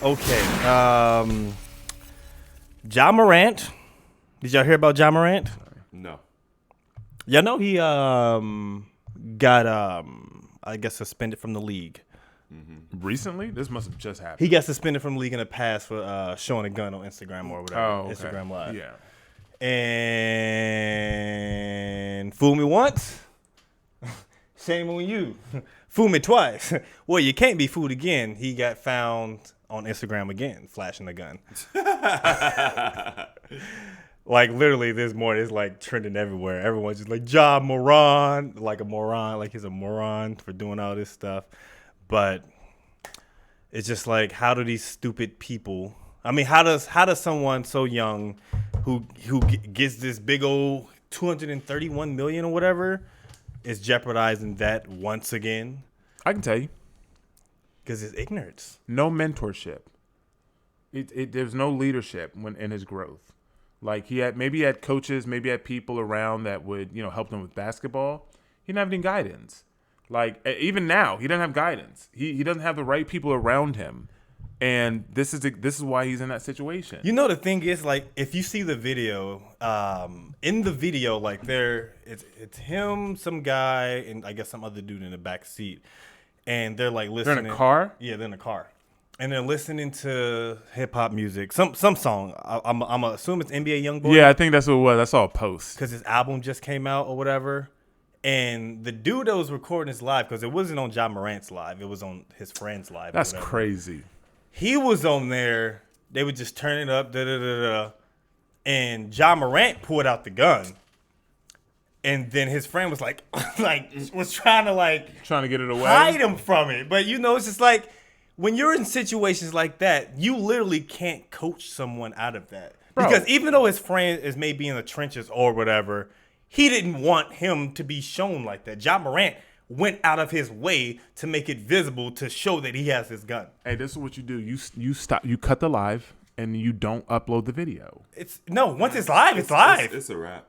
Okay. Ja Morant. Did y'all hear about Ja Morant? No. Y'all know he got I guess suspended from the league. Recently? This must have just happened. He got suspended from the league in the past for showing a gun on Instagram or whatever. Oh, okay. Instagram Live. Yeah. And fool me once, shame on you. Fool me twice. Well, you can't be fooled again. He got found on Instagram again, flashing a gun. Like literally this morning, it's like trending everywhere. Everyone's just like Ja Morant, like a moron, like he's a moron for doing all this stuff. But it's just like, how do these stupid people? I mean, how does someone so young, who gets this big old 231 million or whatever, is jeopardizing that once again? I can tell you. Because it's ignorance. No mentorship. There's no leadership in his growth. Like he had coaches, maybe had people around that would, help him with basketball. He didn't have any guidance. Like even now, he doesn't have guidance. He doesn't have the right people around him. And this is why he's in that situation. The thing is, like, if you see the video, in the video, like it's him, some guy, and I guess some other dude in the back seat, and they're like listening. They're in a car? Yeah, they're in a car, and they're listening to hip hop music, some song. I'm assume it's NBA YoungBoy. Yeah, I think that's what it was. I saw a post because his album just came out or whatever. And the dude that was recording this live, because it wasn't on Ja Morant's live, it was on his friend's live. That's crazy. He was on there. They would just turn it up, and Ja Morant pulled out the gun. And then his friend was like was trying to get it away, hide him from it. But it's just like when you're in situations like that, you literally can't coach someone out of that. Bro. Because even though his friend is maybe in the trenches or whatever, he didn't want him to be shown like that. Ja Morant went out of his way to make it visible to show that he has his gun. Hey, this is what you do. You stop. You cut the live and you don't upload the video. Once it's live, it's live. It's a wrap.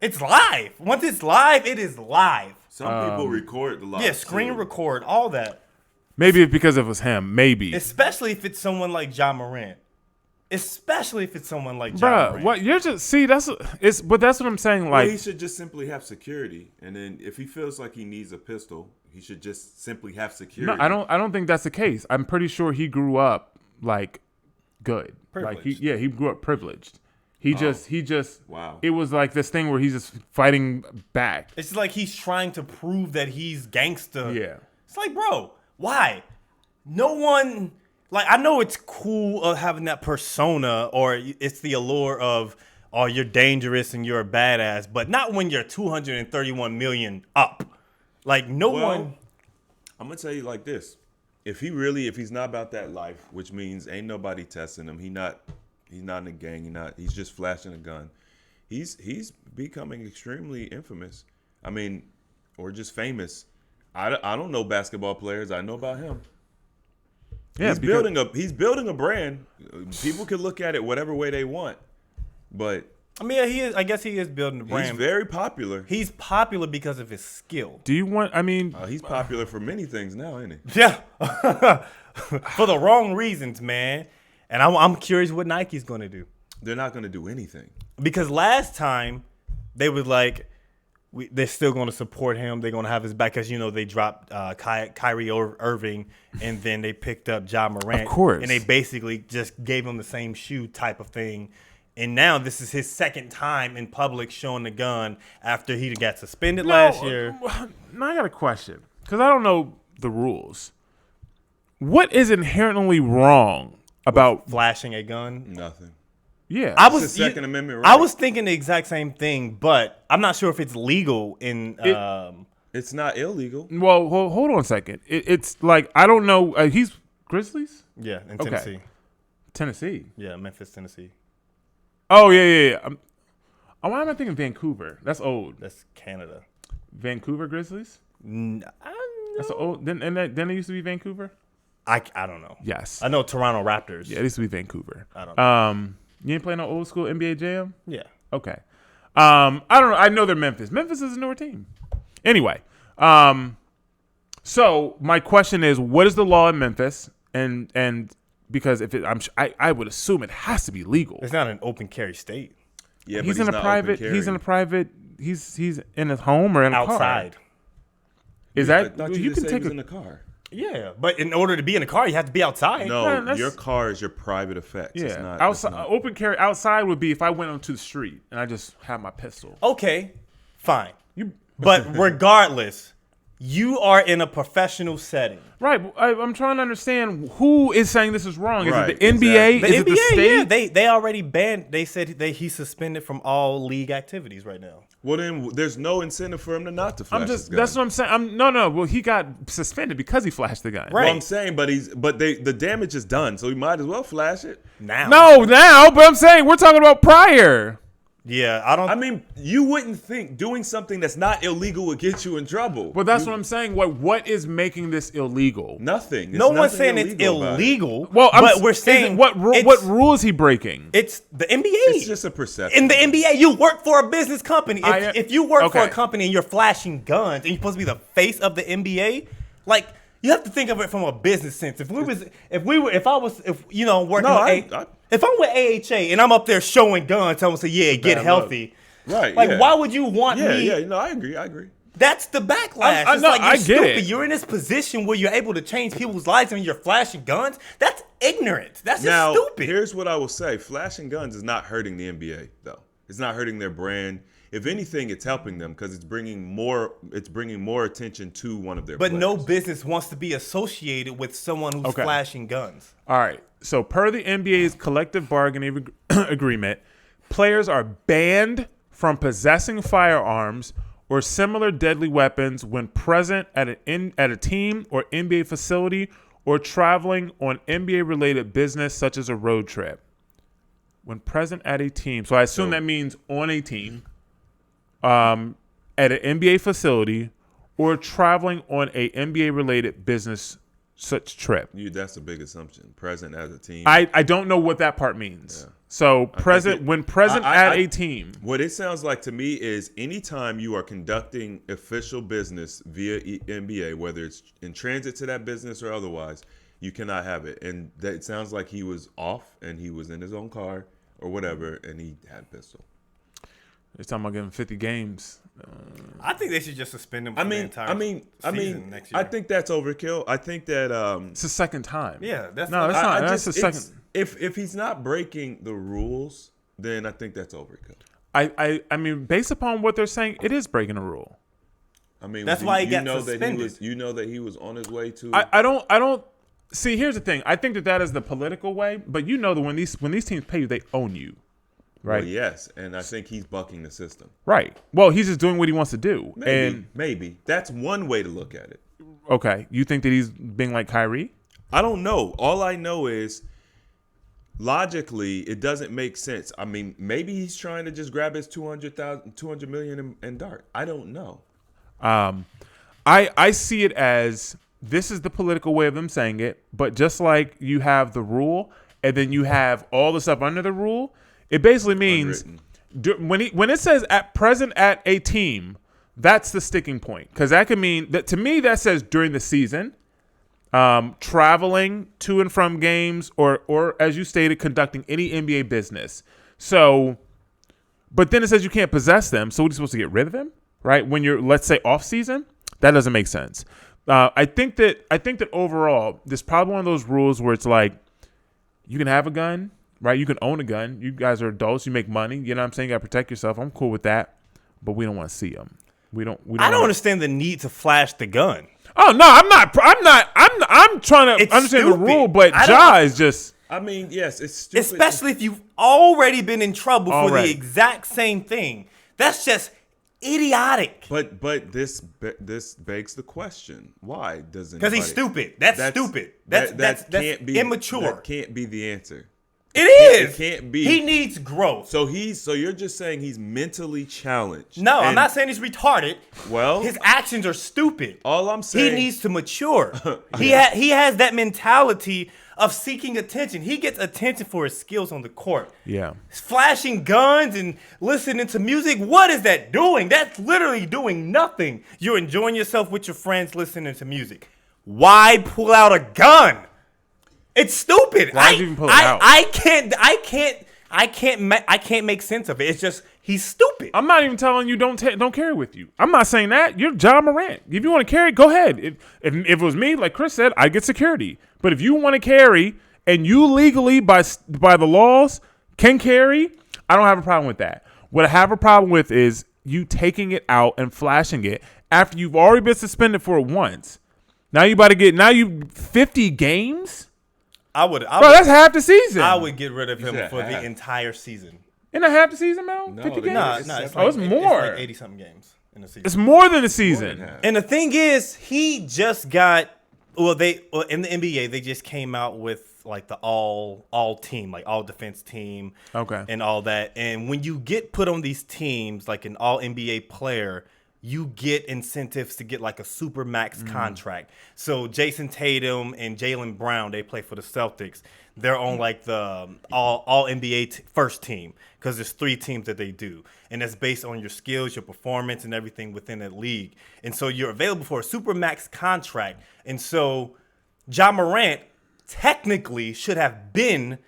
It's live. Once it's live, it is live. Some people record the live. Yeah, screen record, all that. Maybe it's because it was him. Maybe. Especially if it's someone like Ja Morant. Bruh, what you're just but that's what I'm saying. Like, he should just simply have security, and then if he feels like he needs a pistol, he should just simply have security. No, I don't think that's the case. I'm pretty sure he grew up like good. Privileged. Like he grew up privileged. He just wow. It was like this thing where he's just fighting back. It's like he's trying to prove that he's gangster. Yeah. It's like, bro, why? No one. Like, I know it's cool of having that persona, or it's the allure of, oh, you're dangerous and you're a badass, but not when you're 231 million up. Like, one. I'm gonna tell you like this: if he's not about that life, which means ain't nobody testing him, he's not in a gang, he's just flashing a gun. He's becoming extremely infamous. I mean, or just famous. I don't know basketball players. I know about him. Yeah, he's building a brand. People can look at it whatever way they want, but I mean, he is. I guess he is building a brand. He's very popular. He's popular because of his skill. Do you want? I mean, he's popular for many things now, ain't he? Yeah, for the wrong reasons, man. And I'm curious what Nike's going to do. They're not going to do anything because last time they was like, they're still going to support him. They're going to have his back because, they dropped Kyrie Irving and then they picked up Ja Morant. Of course. And they basically just gave him the same shoe type of thing. And now this is his second time in public showing the gun after he got suspended last year. Now I got a question because I don't know the rules. What is inherently wrong about flashing a gun? Nothing. Yeah, it's the Second Amendment right. I was thinking the exact same thing, but I'm not sure if it's legal in. It's not illegal. Well, hold on a second. It's like I don't know. He's Grizzlies. Yeah, in Tennessee. Okay. Tennessee. Yeah, Memphis, Tennessee. Oh yeah. Why am I thinking Vancouver? That's old. That's Canada. Vancouver Grizzlies. That's old. Then it used to be Vancouver. I don't know. Yes, I know Toronto Raptors. Yeah, it used to be Vancouver. I don't know. You ain't playing no old school NBA Jam? Yeah. Okay. I don't know. I know they're Memphis. Memphis is a newer team. Anyway, so my question is, what is the law in Memphis? And because if I would assume it has to be legal. It's not an open carry state. Yeah, but He's in a not private. open He's in a carry. private. He's in his home or in a car. Outside. Is I that thought you just can said take he was a in the car. Yeah, but in order to be in a car, you have to be outside. No, Man, that's- your car is your private effects. It's yeah not, outside it's not- open carry outside would be if I went onto the street and I just had my pistol. Okay, fine. You But regardless, you are in a professional setting. right? I'm trying to understand who is saying this is wrong. Is Right, it the NBA? exactly. The Is NBA, it the state? yeah, they already banned. They said he's suspended from all league activities right now. Well, then there's no incentive for him to not to flash his gun. That's what I'm saying. No. Well, he got suspended because he flashed the gun. Right. Well, I'm saying, but the damage is done, so he might as well flash it. Now, No, now, but I'm saying we're talking about prior. yeah, I don't. I mean, you wouldn't think doing something that's not illegal would get you in trouble. But that's what I'm saying. What is making this illegal? Nothing. There's no one's nothing saying it's illegal about it. illegal. Well, but we're saying what it's- rule is he breaking? It's the NBA. It's just a perception. In the NBA, you work for a business company. If you work for a okay. company and you're flashing guns and you're supposed to be the face of the NBA, like you have to think of it from a business sense. If I was working No, on I- if I'm with AHA and I'm up there showing guns, someone say, "Yeah, get Bad healthy." Right. Like, yeah. why would you want Yeah, me? yeah. No, I agree. That's the backlash. I It's know, like you're I get stupid. it. You're in this position where you're able to change people's lives and you're flashing guns. That's ignorant. That's Now, just stupid. here's what I will say: flashing guns is not hurting the NBA, though. It's not hurting their brand. If anything, it's helping them because it's bringing more attention to one of their. But no players. business wants to be associated with someone who's Okay. flashing guns. All right. So per the NBA's collective bargaining agreement, players are banned from possessing firearms or similar deadly weapons when present at a team or NBA facility or traveling on NBA-related business such as a road trip. When present at a team, so I assume that means on a team, at an NBA facility, or traveling on a NBA-related business such trip. That's a big assumption. Present as a team. I don't know what that part means. So when present at a team. What it sounds like to me is anytime you are conducting official business via NBA, whether it's in transit to that business or otherwise, you cannot have it. And that sounds like he was off and he was in his own car or whatever, and he had a pistol. They're talking about giving 50 games. I think they should just suspend him for the entire season next year. I think that's overkill. I think that It's the second time. Yeah, that's no, not- that's not. I That's the just- second. If he's not breaking the rules, then I think that's overkill. I mean, based upon what they're saying, it is breaking a rule. I mean, That's why he got know suspended. that you know that he was on his way to. I don't see. Here's the thing. I think that is the political way, but you know that when these teams pay you, they own you, right? Well, yes, and I think he's bucking the system. Right. Well, he's just doing what he wants to do. Maybe that's one way to look at it. Okay, you think that he's being like Kyrie? I don't know. All I know is logically it doesn't make sense. I mean, maybe he's trying to just grab his 200 million and dart. I don't know. I see it as this is the political way of them saying it, but just like you have the rule and then you have all the stuff under the rule, it basically means when it says at present at a team, that's the sticking point, because that could mean that to me that says during the season, traveling to and from games or as you stated, conducting any NBA business. So, but then it says you can't possess them. So we're supposed to get rid of them, right? When you're, let's say, off season, that doesn't make sense. I think that overall, there's probably one of those rules where it's like you can have a gun, right? You can own a gun. You guys are adults. You make money. You know what I'm saying? You got to protect yourself. I'm cool with that, but we don't want to see them. We don't. I don't understand the need to flash the gun. Oh no, I'm not. I'm trying to It's understand the stupid. rule, but I don't- Ja is just. I mean, yes, it's stupid. Especially if you've already been in trouble for Already. the exact same thing. That's just idiotic. But this begs the question: why doesn't? Because he's stupid. That's stupid. That's can't be immature. That can't be the answer. It is. It can't be. He needs growth. So you're just saying he's mentally challenged. No, I'm And- not saying he's retarded. Well, His actions are stupid. all I'm He saying, needs to mature. He has that mentality of seeking attention. He gets attention for his skills on the court. Yeah. Flashing guns and listening to music, what is that doing? That's literally doing nothing. You're enjoying yourself with your friends listening to music. Why pull out a gun? It's stupid. Why did you even pull it out? I can't make sense of it. It's just he's stupid. I'm not even telling you don't carry with you. I'm not saying that. You're John Morant. If you want to carry, go ahead. If it was me, like Chris said, I get security. But if you want to carry and you legally by the laws can carry, I don't have a problem with that. What I have a problem with is you taking it out and flashing it after you've already been suspended for it once. Now you 50 games. Bro, That's half the season. I would get rid of him for half. the entire season. In a half the season, Mel? No, 50 they- games? Nah, it's It's more. It's like 80-something games in the season. It's more than a season. More than half. And the thing is, he just got in the NBA they just came out with like the all team, like all defense team, Okay. and all that. And when you get put on these teams, like an all NBA player, you get incentives to get like a super max contract. So Jason Tatum and Jaylen Brown, they play for the Celtics. They're on like the all NBA first team because there's 3 teams that they do. And that's based on your skills, your performance, and everything within that league. And so you're available for a super max contract. And so John Morant technically should have been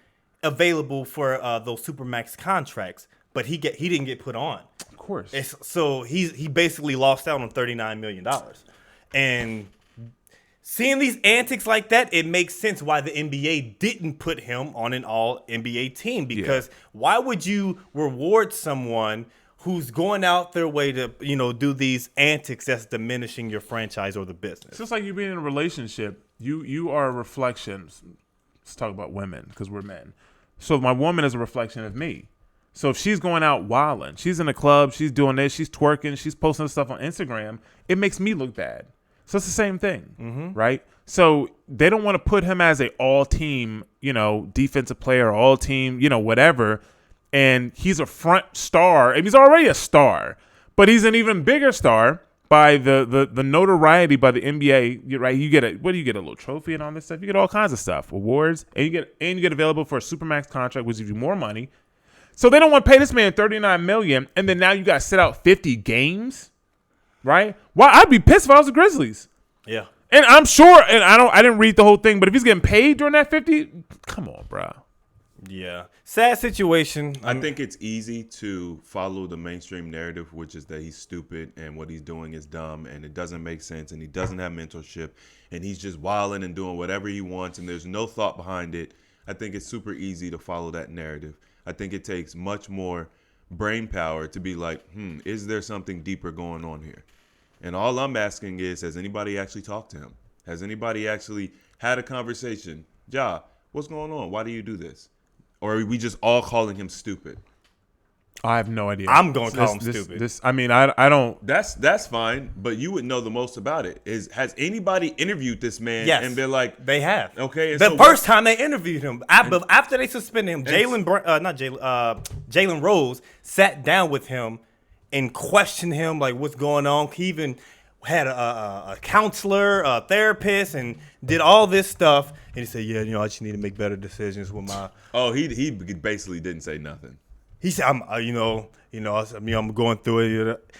available for those super max contracts, but he didn't get put on. Of course. So he basically lost out on $39 million. And seeing these antics like that, it makes sense why the NBA didn't put him on an all NBA team. Because why would you reward someone who's going out their way to, do these antics that's diminishing your franchise or the business? It's just like you being in a relationship. You are a reflection. Let's talk about women because we're men. So my woman is a reflection of me. So if she's going out wilding, she's in a club, she's doing this, she's twerking, she's posting stuff on Instagram, it makes me look bad. So it's the same thing, right? So they don't want to put him as a all-team, defensive player, all-team, whatever. And he's a front star. And he's already a star, but he's an even bigger star by the notoriety by the NBA. Right? You get a little trophy and all this stuff. You get all kinds of stuff, awards, and you get available for a supermax contract, which gives you more money. So they don't want to pay this man $39 million, and then now you got to sit out 50 games, right? Well, I'd be pissed if I was the Grizzlies. Yeah. And I'm sure, and I didn't read the whole thing, but if he's getting paid during that 50, come on, bro. Yeah. Sad situation. I think it's easy to follow the mainstream narrative, which is that he's stupid and what he's doing is dumb and it doesn't make sense and he doesn't have mentorship and he's just wilding and doing whatever he wants and there's no thought behind it. I think it's super easy to follow that narrative. I think it takes much more brain power to be like, is there something deeper going on here? And all I'm asking is, has anybody actually talked to him? Has anybody actually had a conversation? Ja, what's going on? Why do you do this? Or are we just all calling him stupid? I have no idea. I'm going to call him stupid. I don't. That's fine, but you would know the most about it. Has anybody interviewed this man and been like, they have. Okay, and the so first time they interviewed him, after they suspended him, Jalen Rose sat down with him and questioned him like, what's going on. He even had a counselor, a therapist, and did all this stuff. And he said, I just need to make better decisions with my. Oh, he basically didn't say nothing. He said, I'm going through it.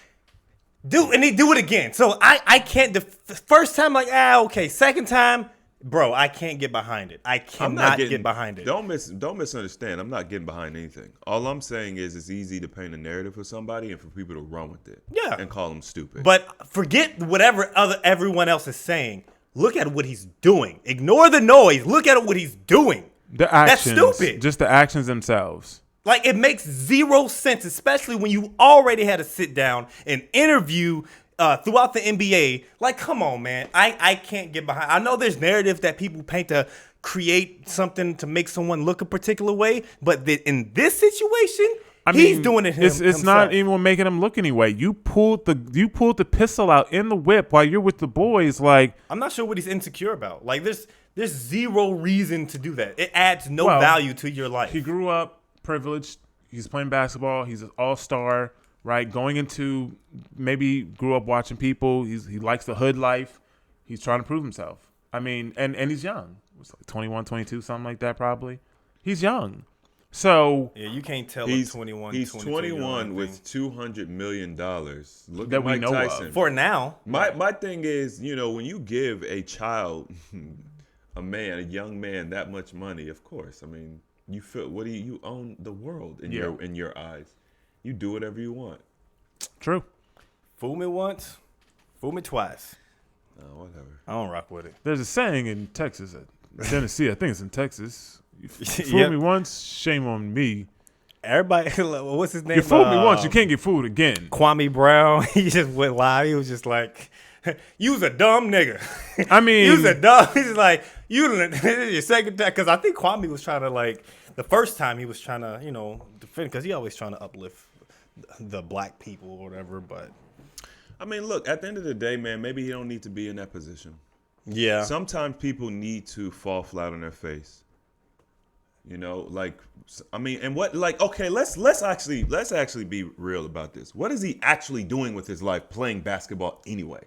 And he do it again. So I can't. The first time, like, okay. Second time, bro, I can't get behind it. I cannot get behind it. Don't misunderstand. I'm not getting behind anything. All I'm saying is it's easy to paint a narrative for somebody and for people to run with it. Yeah. And call them stupid. But forget whatever everyone else is saying. Look at what he's doing. Ignore the noise. Look at what he's doing. The actions. That's stupid. Just the actions themselves. Like, it makes zero sense, especially when you already had to sit down and interview throughout the NBA. Like, come on, man. I can't get behind. I know there's narrative that people paint to create something to make someone look a particular way, but in this situation, he's doing it himself. It's not even making him look anyway. You pulled the pistol out in the whip while you're with the boys. Like, I'm not sure what he's insecure about. Like, there's zero reason to do that. It adds no value to your life. He grew up privileged. He's playing basketball. He's an all-star, right? Going into, maybe grew up watching people. He likes the hood life. He's trying to prove himself. I mean, and he's young. It's like 21, 22, something like that probably. He's young. So yeah, you can't tell he's 21. He's 21 with $200 million. Look that at Mike we know Tyson. of. For now. My thing is, when you give a child a young man, that much money, of course. I mean, you feel you own the world in your eyes. You do whatever you want. True. Fool me once, fool me twice. Whatever. I don't rock with it. There's a saying in Texas, Tennessee. I think it's in Texas. You fooled Yep. me once, shame on me. Everybody, what's his name? You fooled me once, you can't get fooled again. Kwame Brown. He just went live. He was just like, "You was a dumb nigga." I mean, you was a dumb. He's like, this is your second time. Because I think Kwame was trying to the first time he was trying to defend, because he always trying to uplift the black people or whatever. But I mean, look, at the end of the day, man, maybe he don't need to be in that position. yeah, Sometimes people need to fall flat on their face. I mean, and what, okay, let's actually be real about this. What is he actually doing with his life playing basketball anyway?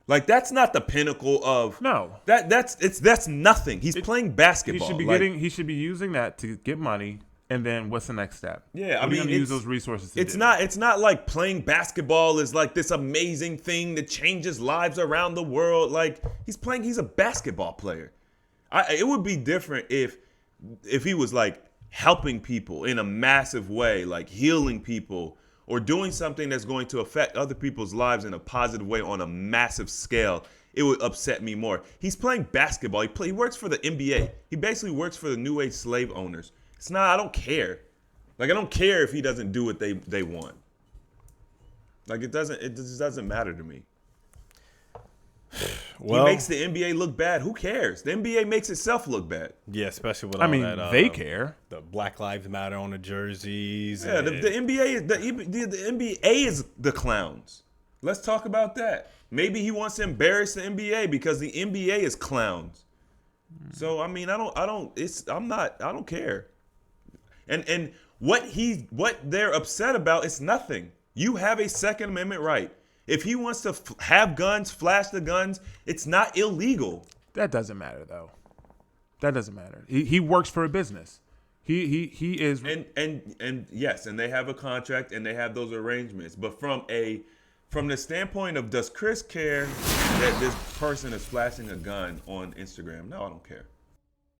That's not the pinnacle of No. That's nothing. He's playing basketball. He should be using that to get money. And then what's the next step? Yeah, I mean, use those resources. It's not like playing basketball is like this amazing thing that changes lives around the world. He's a basketball player. It would be different if he was helping people in a massive way, like healing people or doing something that's going to affect other people's lives in a positive way on a massive scale. It would upset me more. He's playing basketball. He works for the NBA. He basically works for the new age slave owners. I don't care. I don't care if he doesn't do what they want. It just doesn't matter to me. well, He makes the NBA look bad. Who cares? The NBA makes itself look bad. yeah, especially with all that. They care. The Black Lives Matter on the jerseys. Yeah, the NBA, the NBA is the clowns. Let's talk about that. Maybe he wants to embarrass the NBA because the NBA is clowns. So I mean, I don't care. And what they're upset about is nothing. You have a Second Amendment right. If he wants to have guns, flash the guns, it's not illegal. That doesn't matter, though. That doesn't matter. He works for a business. He is. And yes, and they have a contract and they have those arrangements. But from the standpoint of, does Chris care that this person is flashing a gun on Instagram? No, I don't care.